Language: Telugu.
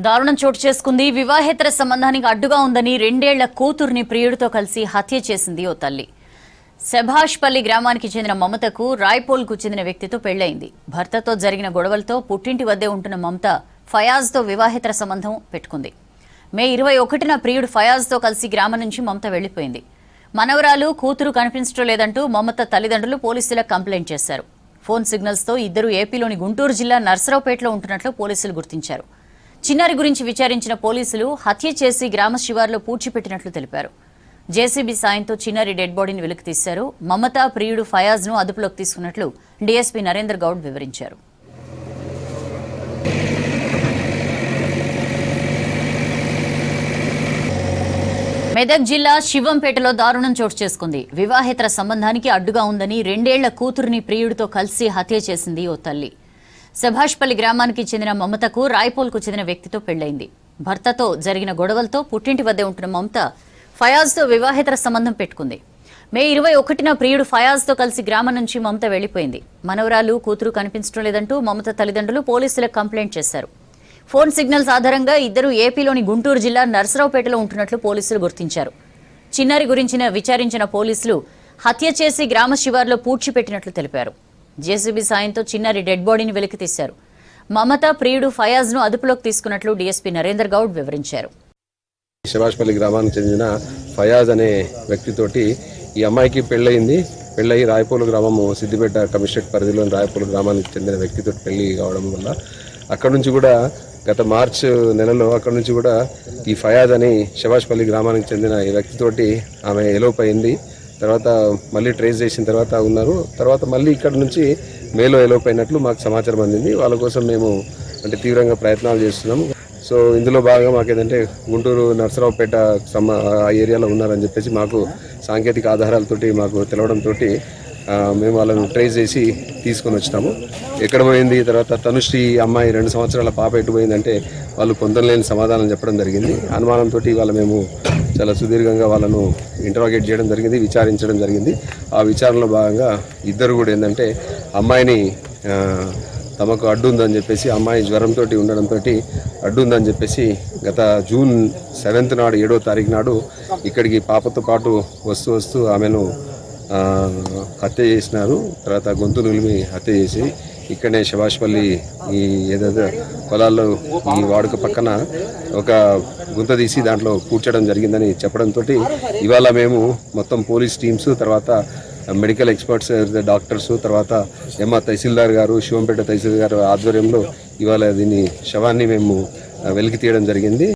దారుణం చోటు చేసుకుంది. వివాహేతర సంబంధానికి అడ్డుగా ఉందని 2 ఏళ్ల కూతుర్ని ప్రియుడితో కలిసి హత్య చేసింది ఓ తల్లి. శభాష్పల్లి గ్రామానికి చెందిన మమతకు రాయ్పోల్కు చెందిన వ్యక్తితో పెళ్లైంది. భర్తతో జరిగిన గొడవలతో పుట్టింటి వద్దే ఉంటున్న మమత ఫయాజ్తో వివాహేతర సంబంధం పెట్టుకుంది. మే 21న ప్రియుడు ఫయాజ్తో కలిసి గ్రామం నుంచి మమత వెళ్లిపోయింది. మనవరాలు కూతురు కనిపించడం లేదంటూ మమత తల్లిదండ్రులు పోలీసులకు కంప్లైంట్ చేశారు. ఫోన్ సిగ్నల్స్తో ఇద్దరు ఏపీలోని గుంటూరు జిల్లా నర్సరావుపేటలో ఉంటున్నట్లు పోలీసులు గుర్తించారు. చిన్నారి గురించి విచారించిన పోలీసులు హత్య చేసి గ్రామ శివార్లో పూడ్చిపెట్టినట్లు తెలిపారు. జేసీబీ సాయంతో చిన్నారి డెడ్ బాడీని వెలికి తీశారు. మమత ప్రియుడు ఫయాజ్ను అదుపులోకి తీసుకున్నట్లు డీఎస్పీ నరేందర్ గౌడ్ వివరించారు. మెదక్ జిల్లా శివంపేటలో దారుణం చోటు చేసుకుంది. వివాహేతర సంబంధానికి అడ్డుగా ఉందని 2 ఏళ్ల కూతురిని ప్రియుడితో కలిసి హత్య చేసింది ఓ తల్లి. శభాష్పల్లి గ్రామానికి చెందిన మమతకు రాయ్పోల్కు చెందిన వ్యక్తితో పెళ్లైంది. భర్తతో జరిగిన గొడవలతో పుట్టింటి వద్దే ఉంటున్న మమత ఫయాజ్తో వివాహేతర సంబంధం పెట్టుకుంది. మే 21న ప్రియుడు ఫయాజ్తో కలిసి గ్రామం నుంచి మమత వెళ్లిపోయింది. మనవరాలు కూతురు కనిపించడం లేదంటూ మమత తల్లిదండ్రులు పోలీసులకు కంప్లైంట్ చేశారు. ఫోన్ సిగ్నల్స్ ఆధారంగా ఇద్దరు ఏపీలోని గుంటూరు జిల్లా నర్సరావుపేటలో ఉంటున్నట్లు పోలీసులు గుర్తించారు. చిన్నారి గురించి విచారించిన పోలీసులు హత్య చేసి గ్రామ శివార్లో పూడ్చిపెట్టినట్లు తెలిపారు. జేసీబీ సాయంతో చిన్నారి డెడ్ బాడీని వెలికి తీశారు. మమత ప్రియుడు ఫయాజ్ను అదుపులోకి తీసుకున్నట్లు డీఎస్పీ నరేందర్ గౌడ్ వివరించారు. శభాష్పల్లి గ్రామానికి చెందిన ఫయాజ్ అనే వ్యక్తితోటి ఈ అమ్మాయికి పెళ్ళయింది. పెళ్ళయి రాయపోలు గ్రామము సిద్దిపేట కమిషనరేట్ పరిధిలోని రాయపోలు గ్రామానికి చెందిన వ్యక్తితో పెళ్లి కావడం వల్ల అక్కడ నుంచి కూడా గత మార్చి నెలలో అక్కడ నుంచి కూడా ఈ ఫయాజ్ అని శభాష్పల్లి గ్రామానికి చెందిన ఈ వ్యక్తితోటి ఆమె ఎలోప్ అయింది. తర్వాత మళ్ళీ ట్రేస్ చేసిన తర్వాత ఉన్నారు. తర్వాత మళ్ళీ ఇక్కడ నుంచి మేలో ఎలోప్ అయినట్లు మాకు సమాచారం అందింది. వాళ్ళ కోసం మేము తీవ్రంగా ప్రయత్నాలు చేస్తున్నాము. సో ఇందులో భాగంగా మాకు ఏంటంటే గుంటూరు నర్సరావుపేట ఆ ఏరియాలో ఉన్నారని చెప్పేసి మాకు సాంకేతిక ఆధారాలతోటి మాకు తెలవడంతో మేము వాళ్ళను ట్రేస్ చేసి తీసుకొని వచ్చినాము. ఎక్కడ పోయింది, తర్వాత తనుశ్రీ అమ్మాయి 2 సంవత్సరాల పాప ఎటు పోయిందంటే వాళ్ళు పొందలేని సమాధానం చెప్పడం జరిగింది. అనుమానంతో వాళ్ళ మేము చాలా సుదీర్ఘంగా వాళ్ళను ఇంటరాగేట్ చేయడం జరిగింది, విచారించడం జరిగింది. ఆ విచారణలో భాగంగా ఇద్దరు కూడా ఏంటంటే అమ్మాయిని తమకు అడ్డుందని చెప్పేసి, అమ్మాయి జ్వరంతో ఉండడంతో అడ్డుందని చెప్పేసి గత జూన్ 7th నాడు 7వ తారీఖు నాడు ఇక్కడికి పాపతో పాటు వస్తూ ఆమెను హత్య చేసినారు. తర్వాత గొంతు నులిమి హత్య చేసి ఇక్కడనే శభాష్పల్లి ఈ ఏదైతే పొలాల్లో ఈ వాడుక పక్కన ఒక గుంత తీసి దాంట్లో కూర్చడం జరిగిందని చెప్పడంతో ఇవాళ మేము మొత్తం పోలీస్ టీమ్స్, తర్వాత మెడికల్ ఎక్స్పర్ట్స్, డాక్టర్స్, తర్వాత తహసీల్దార్ గారు, శివంపేట తహసీల్దార్ గారు ఆధ్వర్యంలో ఇవాళ దీన్ని శవాన్ని మేము వెలికి తీయడం జరిగింది.